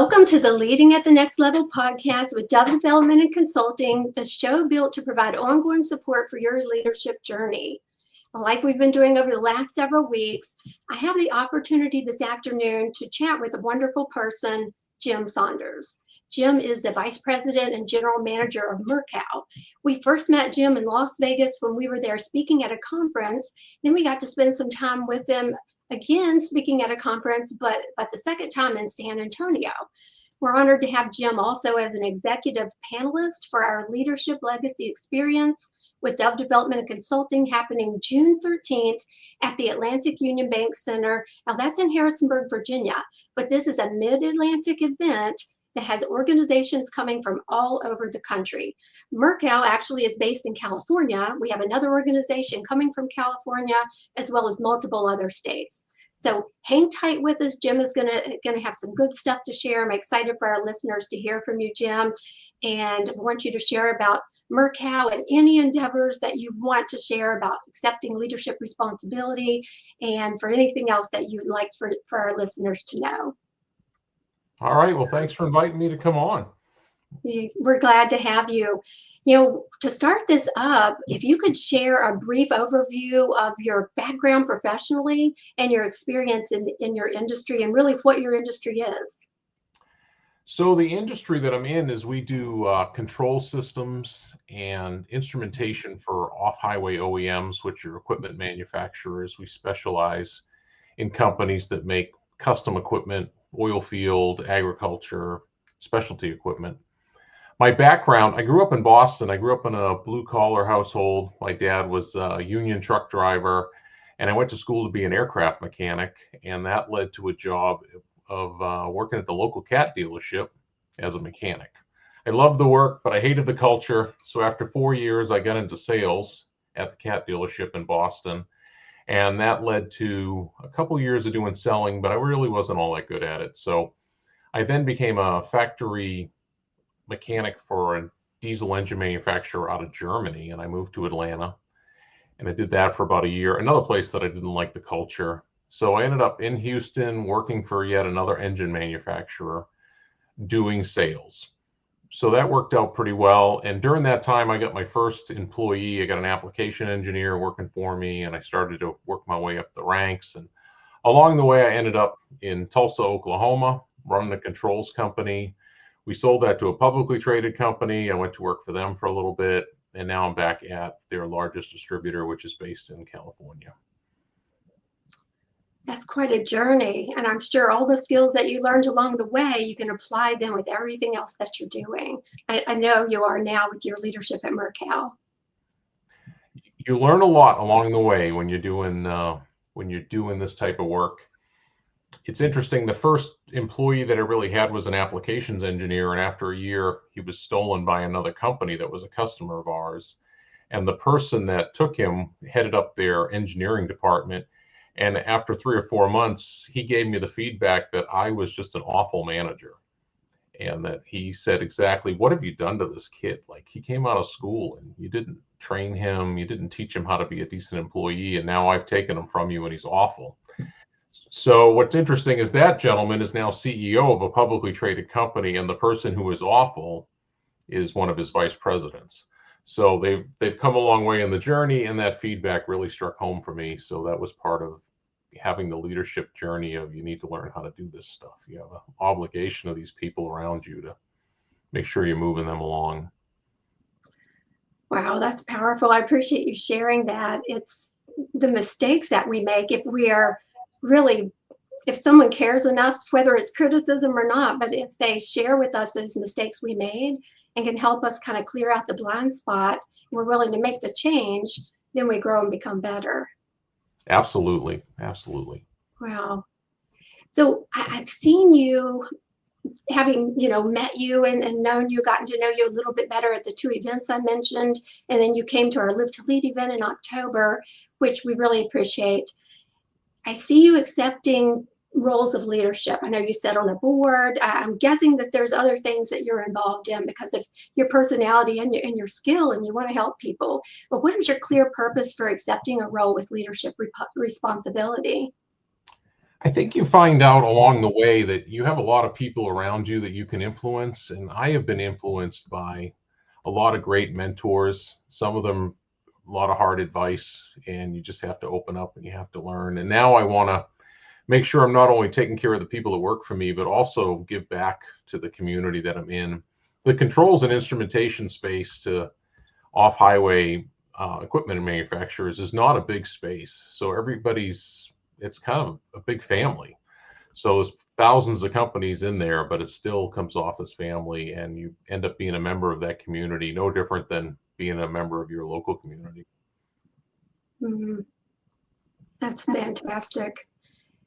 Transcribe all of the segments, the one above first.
Welcome to the Leading at the Next Level podcast with Dove Development and Consulting, the show built to provide ongoing support for your leadership journey. Like we've been doing over the last several weeks, I have the opportunity this afternoon to chat with a wonderful person, Jim Saunders. Jim is the Vice President and General Manager of MurCal. We first met Jim in Las Vegas when we were there speaking at a conference. Then we got to spend some time with him again speaking at a conference, but the second time in San Antonio. We're honored to have Jim also as an executive panelist for our Leadership Legacy experience with Dove Development and Consulting happening June 13th at the Atlantic Union Bank Center. Now that's in Harrisonburg, Virginia, but this is a mid-Atlantic event that has organizations coming from all over the country. MurCal actually is based in California. We have another organization coming from California, as well as multiple other states. So hang tight with us. Jim is gonna have some good stuff to share. I'm excited for our listeners to hear from you, Jim, and I want you to share about MurCal and any endeavors that you want to share about accepting leadership responsibility, and for anything else that you'd like for our listeners to know. All right. Well, thanks for inviting me to come on. We're glad to have you. To start this up, if you could share a brief overview of your background professionally and your experience in your industry and really what your industry is. So the industry that I'm in is we do control systems and instrumentation for off-highway OEMs, which are equipment manufacturers. We specialize in companies that make custom equipment, oil field, agriculture, specialty equipment. My background, I grew up in Boston. I grew up in a blue collar household. My dad was a union truck driver, and I went to school to be an aircraft mechanic, and that led to a job of working at the local cat dealership as a mechanic. I loved the work, but I hated the culture. So after 4 years, I got into sales at the cat dealership in Boston. And that led to a couple years of doing selling, but I really wasn't all that good at it. So I then became a factory mechanic for a diesel engine manufacturer out of Germany. And I moved to Atlanta, and I did that for about a year. Another place that I didn't like the culture. So I ended up in Houston working for yet another engine manufacturer doing sales. So that worked out pretty well. And during that time, I got my first employee. I got an application engineer working for me, and I started to work my way up the ranks. And along the way, I ended up in Tulsa, Oklahoma, running a controls company. We sold that to a publicly traded company. I went to work for them for a little bit, and now I'm back at their largest distributor, which is based in California. That's quite a journey, and I'm sure all the skills that you learned along the way, you can apply them with everything else that you're doing. I know you are now with your leadership at MurCal. You learn a lot along the way when you're doing this type of work. It's interesting. The first employee that I really had was an applications engineer, and after a year, he was stolen by another company that was a customer of ours. And the person that took him headed up their engineering department. And after 3 or 4 months, he gave me the feedback that I was just an awful manager. And that he said, exactly, what have you done to this kid? Like, he came out of school and you didn't train him. You didn't teach him how to be a decent employee. And now I've taken him from you and he's awful. So what's interesting is that gentleman is now CEO of a publicly traded company. And the person who is awful is one of his vice presidents. So they've come a long way in the journey, and that feedback really struck home for me. So that was part of having the leadership journey of you need to learn how to do this stuff. You have an obligation of these people around you to make sure you're moving them along. Wow, that's powerful. I appreciate you sharing that. It's the mistakes that we make if someone cares enough, whether it's criticism or not, but if they share with us those mistakes we made and can help us kind of clear out the blind spot, and we're willing to make the change, then we grow and become better. Absolutely. Absolutely. Wow. So I've seen you, having, met you and known you, gotten to know you a little bit better at the 2 events I mentioned. And then you came to our Live to Lead event in October, which we really appreciate. I see you accepting roles of leadership. I know you sit on a board. I'm guessing that there's other things that you're involved in because of your personality and your skill, and you want to help people. But what is your clear purpose for accepting a role with leadership responsibility? I think you find out along the way that you have a lot of people around you that you can influence. And I have been influenced by a lot of great mentors, some of them a lot of hard advice, and you just have to open up and you have to learn. And now I want to make sure I'm not only taking care of the people that work for me, but also give back to the community that I'm in. The controls and instrumentation space to off-highway equipment manufacturers is not a big space. So it's kind of a big family. So there's thousands of companies in there, but it still comes off as family, and you end up being a member of that community, no different than being a member of your local community. Mhm. That's fantastic.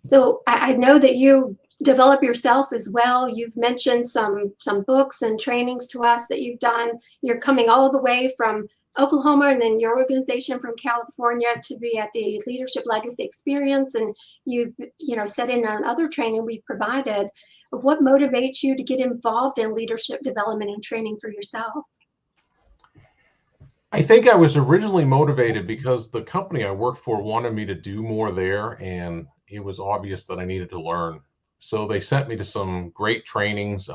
So I know that you develop yourself as well. You've mentioned some books and trainings to us that you've done. You're coming all the way from Oklahoma and then your organization from California to be at the Leadership Legacy Experience, and you've set in on other training we've provided. What motivates you to get involved in leadership development and training for yourself? I think I was originally motivated because the company I worked for wanted me to do more there, and it was obvious that I needed to learn. So they sent me to some great trainings.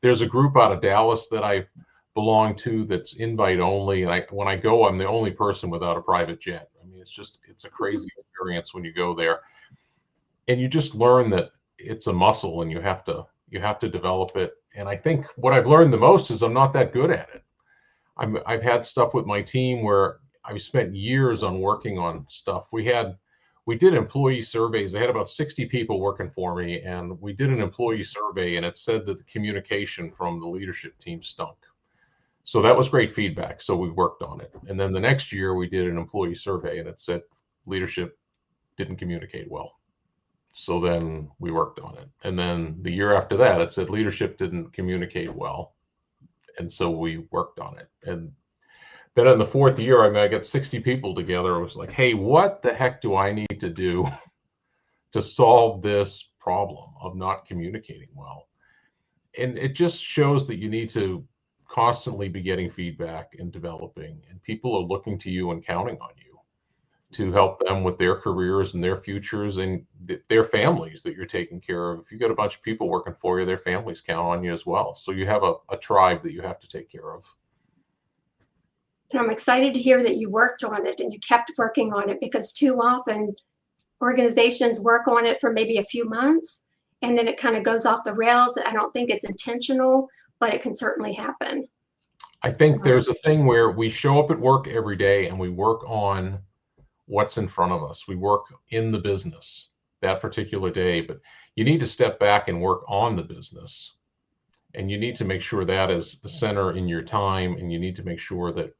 There's a group out of Dallas that I belong to that's invite only, and when I go, I'm the only person without a private jet. I mean, it's a crazy experience when you go there, and you just learn that it's a muscle, and you have to develop it. And I think what I've learned the most is I'm not that good at it. I've had stuff with my team where I've spent years on working on stuff. We did employee surveys. I had about 60 people working for me, and we did an employee survey, and it said that the communication from the leadership team stunk. So that was great feedback. So we worked on it. And then the next year we did an employee survey, and it said leadership didn't communicate well. So then we worked on it. And then the year after that, it said leadership didn't communicate well. And so we worked on it. And then in the fourth year, I got 60 people together. I was like, hey, what the heck do I need to do to solve this problem of not communicating well? And it just shows that you need to constantly be getting feedback and developing, and people are looking to you and counting on you to help them with their careers and their futures and their families that you're taking care of. If you've got a bunch of people working for you, their families count on you as well. So you have a tribe that you have to take care of. And I'm excited to hear that you worked on it and you kept working on it, because too often organizations work on it for maybe a few months and then it kind of goes off the rails. I don't think it's intentional, but it can certainly happen. I think there's a thing where we show up at work every day and we work on what's in front of us. We work in the business that particular day, but you need to step back and work on the business. And you need to make sure that is the center in your time, and you need to make sure that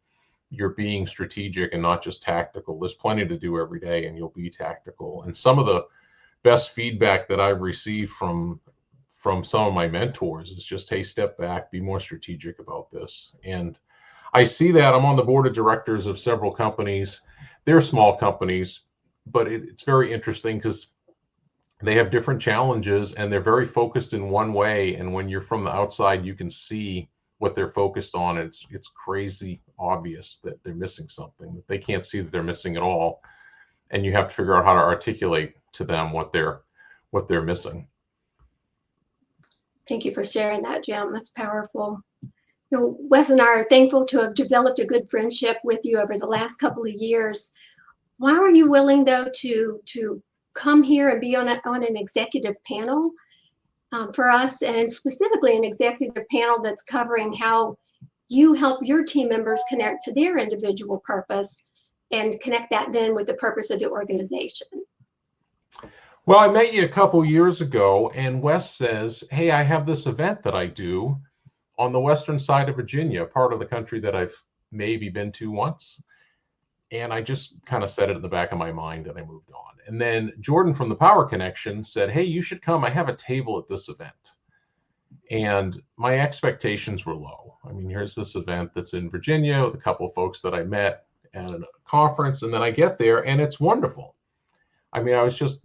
you're being strategic and not just tactical. There's plenty to do every day, and you'll be tactical. And some of the best feedback that I've received from some of my mentors is just, hey, step back, be more strategic about this. And I see that. I'm on the board of directors of several companies. They're small companies, but it's very interesting because they have different challenges and they're very focused in one way. And when you're from the outside, you can see what they're focused on. It's crazy obvious that they're missing something, that they can't see that they're missing at all. And you have to figure out how to articulate to them what they're missing. Thank you for sharing that, Jim. That's powerful. Wes and I are thankful to have developed a good friendship with you over the last couple of years. Why are you willing, though, to come here and be on an executive panel for us, and specifically an executive panel that's covering how you help your team members connect to their individual purpose and connect that then with the purpose of the organization? Well, I met you a couple years ago, and Wes says, hey, I have this event that I do on the western side of Virginia, a part of the country that I've maybe been to once. And I just kind of set it in the back of my mind and I moved on. And then Jordan from the Power Connection said, hey, you should come. I have a table at this event. And my expectations were low. I mean, here's this event that's in Virginia with a couple of folks that I met at a conference, and then I get there and it's wonderful. I mean, I was just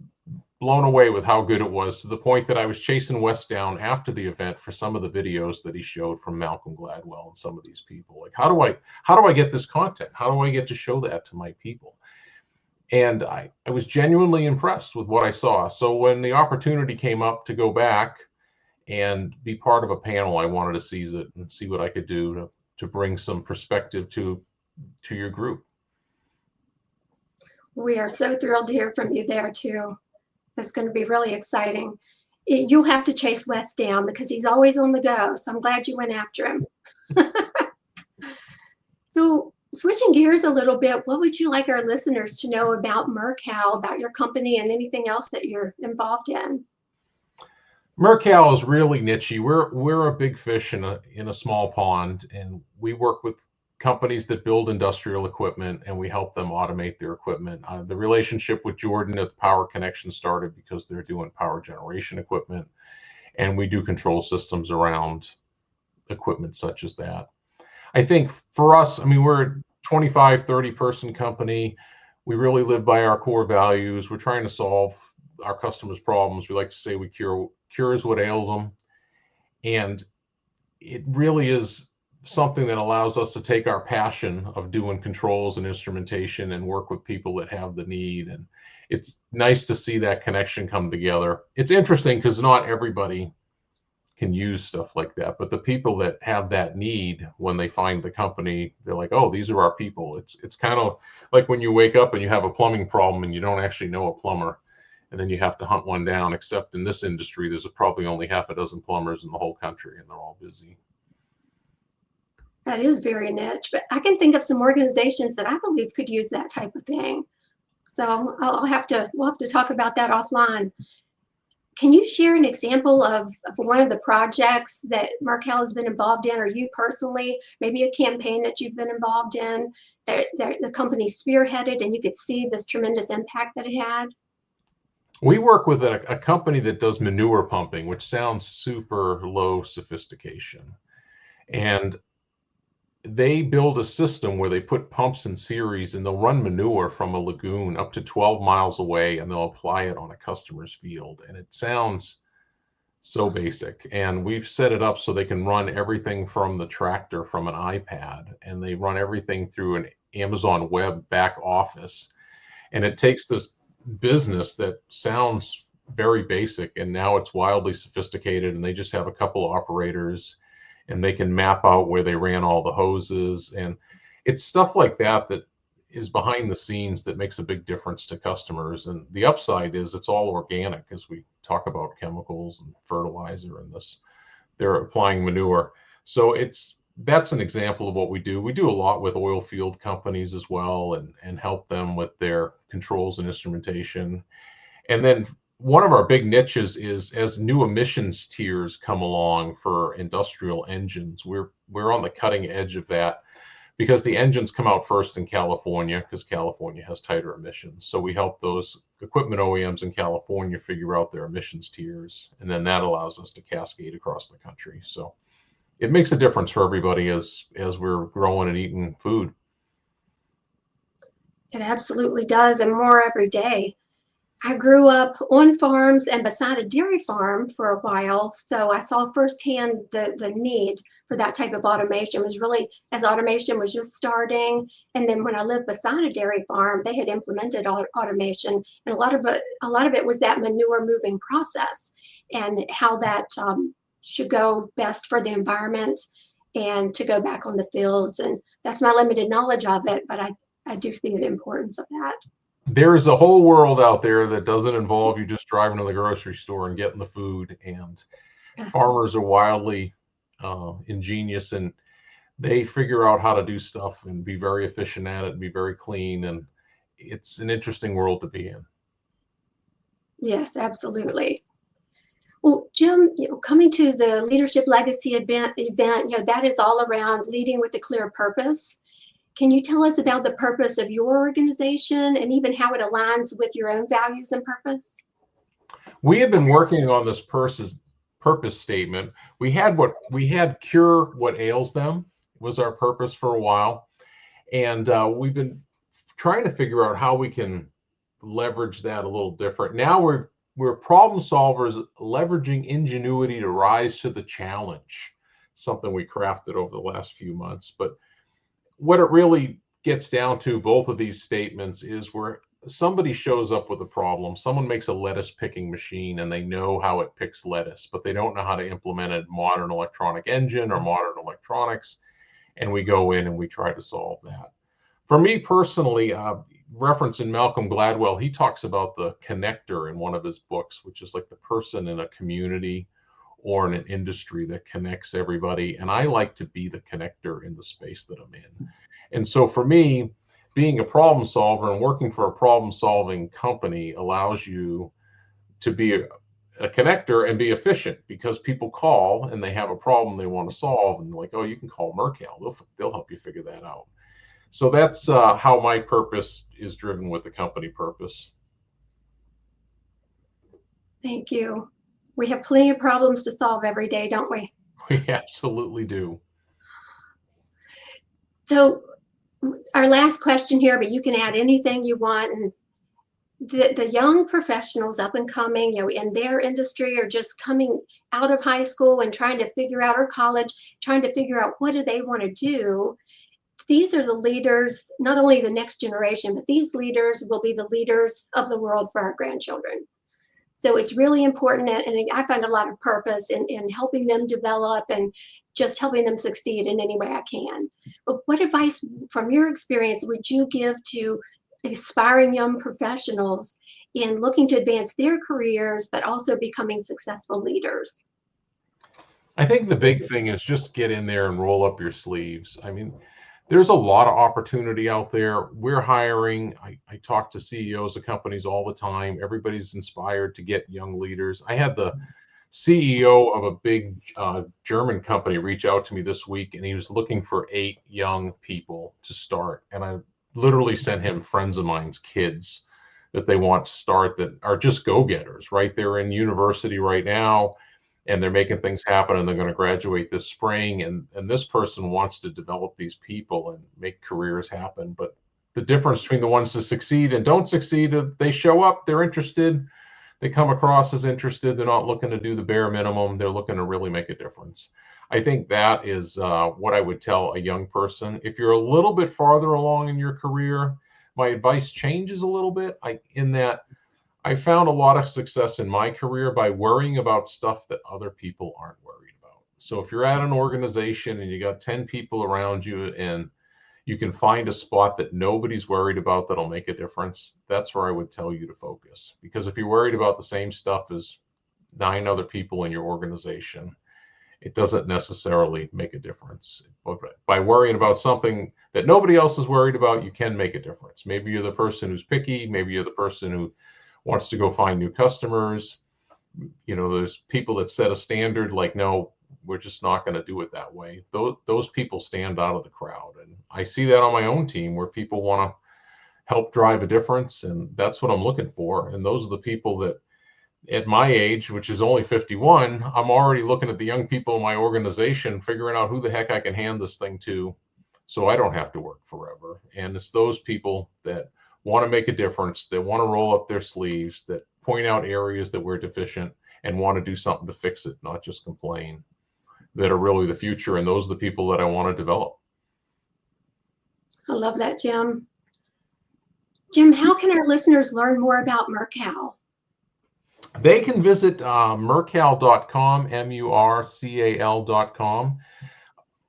blown away with how good it was, to the point that I was chasing Wes down after the event for some of the videos that he showed from Malcolm Gladwell and some of these people. Like, how do I get this content? How do I get to show that to my people? And I was genuinely impressed with what I saw. So when the opportunity came up to go back and be part of a panel, I wanted to seize it and see what I could do to bring some perspective to your group. We are so thrilled to hear from you there too. That's going to be really exciting. You'll have to chase Wes down because he's always on the go. So I'm glad you went after him. So switching gears a little bit, what would you like our listeners to know about MurCal, about your company, and anything else that you're involved in? MurCal is really niche. We're a big fish in a small pond, and we work with companies that build industrial equipment, and we help them automate their equipment. The relationship with Jordan at the Power Connection started because they're doing power generation equipment, and we do control systems around equipment such as that. I think for us, I mean, we're a 25, 30 person company. We really live by our core values. We're trying to solve our customers' problems. We like to say we cures what ails them. And it really is something that allows us to take our passion of doing controls and instrumentation and work with people that have the need. And it's nice to see that connection come together. It's interesting because not everybody can use stuff like that, but the people that have that need, when they find the company, they're like, oh, these are our people. It's kind of like when you wake up and you have a plumbing problem and you don't actually know a plumber, and then you have to hunt one down, except in this industry, there's probably only half a dozen plumbers in the whole country, and they're all busy. That is very niche, but I can think of some organizations that I believe could use that type of thing. So we'll have to talk about that offline. Can you share an example of one of the projects that MurCal has been involved in, or you personally, maybe a campaign that you've been involved in that the company spearheaded and you could see this tremendous impact that it had? We work with a company that does manure pumping, which sounds super low sophistication. And they build a system where they put pumps in series and they'll run manure from a lagoon up to 12 miles away, and they'll apply it on a customer's field. And it sounds so basic. And we've set it up so they can run everything from the tractor from an iPad, and they run everything through an Amazon Web back office. And it takes this business that sounds very basic, and now it's wildly sophisticated, and they just have a couple of operators, and they can map out where they ran all the hoses. And it's stuff like that that is behind the scenes that makes a big difference to customers. And the upside is it's all organic, as we talk about chemicals and fertilizer and this, they're applying manure. So that's an example of what we do. We do a lot with oil field companies as well, and help them with their controls and instrumentation. And then one of our big niches is, as new emissions tiers come along for industrial engines, we're on the cutting edge of that, because the engines come out first in California, because California has tighter emissions. So we help those equipment OEMs in California figure out their emissions tiers, and then that allows us to cascade across the country. So it makes a difference for everybody as we're growing and eating food. It absolutely does, and more every day. I grew up on farms and beside a dairy farm for a while, so I saw firsthand the need for that type of automation. It was really, as automation was just starting, and then when I lived beside a dairy farm, they had implemented automation, and a lot of it was that manure moving process and how that should go best for the environment and to go back on the fields. And that's my limited knowledge of it, but I do see the importance of that. There's a whole world out there that doesn't involve you just driving to the grocery store and getting the food. And farmers are wildly ingenious, and they figure out how to do stuff and be very efficient at it and be very clean. And it's an interesting world to be in. Yes, absolutely. Well, Jim, coming to the Leadership Legacy event, that is all around leading with a clear purpose. Can you tell us about the purpose of your organization and even how it aligns with your own values and purpose? We have been working on this purpose statement. We had cure what ails them was our purpose for a while. And we've been trying to figure out how we can leverage that a little different. Now we're problem solvers, leveraging ingenuity to rise to the challenge, something we crafted over the last few months. But what it really gets down to, both of these statements, is we're somebody shows up with a problem. Someone makes a lettuce picking machine and they know how it picks lettuce, but they don't know how to implement a modern electronic engine or modern electronics. And we go in and we try to solve that. For me personally, referencing Malcolm Gladwell, he talks about the connector in one of his books, which is like the person in a community or in an industry that connects everybody. And I like to be the connector in the space that I'm in. And so for me, being a problem solver and working for a problem solving company allows you to be a connector and be efficient, because people call and they have a problem they want to solve, and like, oh, you can call MurCal, they'll help you figure that out. So that's how my purpose is driven with the company purpose. Thank you. We have plenty of problems to solve every day, don't we? We absolutely do. So our last question here, but you can add anything you want. And the young professionals up and coming, in their industry, or just coming out of high school and trying to figure out, or college, trying to figure out what do they want to do. These are the leaders, not only the next generation, but these leaders will be the leaders of the world for our grandchildren. So it's really important, and I find a lot of purpose in helping them develop and just helping them succeed in any way I can. But what advice from your experience would you give to aspiring young professionals in looking to advance their careers, but also becoming successful leaders? I think the big thing is just get in there and roll up your sleeves. I mean, there's a lot of opportunity out there. We're hiring. I talk to CEOs of companies all the time. Everybody's inspired to get young leaders. I had the CEO of a big German company reach out to me this week, and he was looking for 8 young people to start. And I literally sent him friends of mine's kids that they want to start, that are just go-getters, right? They're in university right now, and they're making things happen, and they're going to graduate this spring. And this person wants to develop these people and make careers happen. But the difference between the ones that succeed and don't succeed, they show up, they're interested, they come across as interested, they're not looking to do the bare minimum, they're looking to really make a difference. I think that is what I would tell a young person. If you're a little bit farther along in your career, my advice changes a little bit, in that I found a lot of success in my career by worrying about stuff that other people aren't worried about. So if you're at an organization and you got 10 people around you and you can find a spot that nobody's worried about that'll make a difference, that's where I would tell you to focus. Because if you're worried about the same stuff as 9 other people in your organization, it doesn't necessarily make a difference. But by worrying about something that nobody else is worried about, you can make a difference. Maybe you're the person who's picky, maybe you're the person who wants to go find new customers. There's people that set a standard like, no, we're just not going to do it that way. Those people stand out of the crowd. And I see that on my own team, where people want to help drive a difference. And that's what I'm looking for. And those are the people that, at my age, which is only 51, I'm already looking at the young people in my organization, figuring out who the heck I can hand this thing to so I don't have to work forever. And it's those people that want to make a difference, that want to roll up their sleeves, that point out areas that we're deficient and want to do something to fix it, not just complain, that are really the future. And those are the people that I want to develop. I love that, Jim. Jim, how can our listeners learn more about MurCal? They can visit MurCal.com, MurCal.com.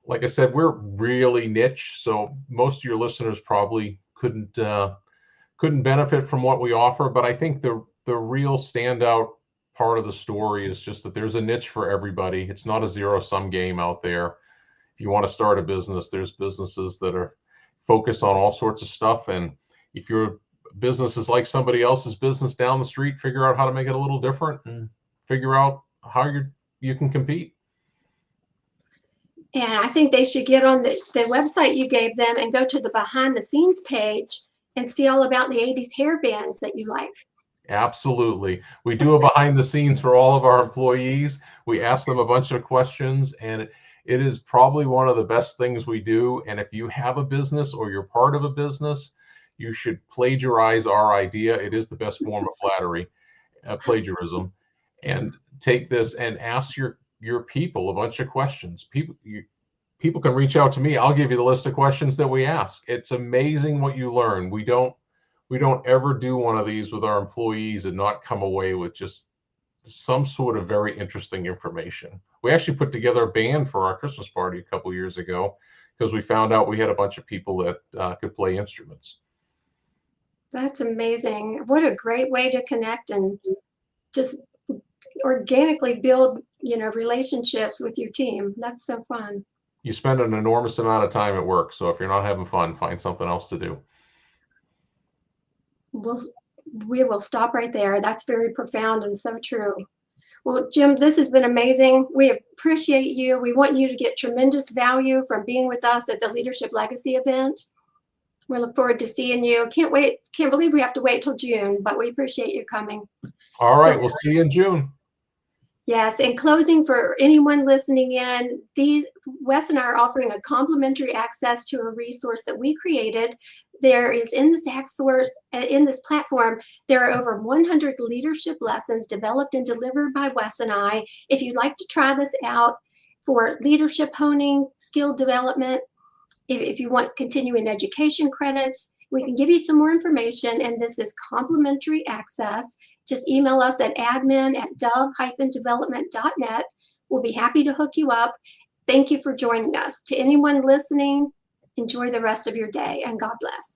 Like I said, we're really niche, so most of your listeners probably couldn't benefit from what we offer. But I think the real standout part of the story is just that there's a niche for everybody. It's not a zero-sum game out there. If you want to start a business, there's businesses that are focused on all sorts of stuff. And if your business is like somebody else's business down the street, figure out how to make it a little different and figure out how you can compete. And I think they should get on the website you gave them and go to the behind the scenes page and see all about the 80s hair bands that you like. Absolutely. We do a behind the scenes for all of our employees. We ask them a bunch of questions, and it is probably one of the best things we do. And if you have a business or you're part of a business, you should plagiarize our idea. It is the best form of flattery, plagiarism. And take this and ask your people a bunch of questions. People can reach out to me. I'll give you the list of questions that we ask. It's amazing what you learn. We don't we don't ever do one of these with our employees and not come away with just some sort of very interesting information. We actually put together a band for our Christmas party a couple years ago because we found out we had a bunch of people that could play instruments. That's amazing. What a great way to connect and just organically build, relationships with your team. That's so fun. You spend an enormous amount of time at work, so if you're not having fun, find something else to do. We will stop right there. That's very profound and so true. Well, Jim, this has been amazing. We appreciate you. We want you to get tremendous value from being with us at the Leadership Legacy event. We look forward to seeing you. Can't believe we have to wait till June, but we appreciate you coming. All right, we'll see you in June. Yes, in closing, for anyone listening in, Wes and I are offering a complimentary access to a resource that we created. There is in this platform, there are over 100 leadership lessons developed and delivered by Wes and I. If you'd like to try this out for leadership honing, skill development, if you want continuing education credits, we can give you some more information, and this is complimentary access. Just email us at admin@dove-development.net. We'll be happy to hook you up. Thank you for joining us. To anyone listening, enjoy the rest of your day, and God bless.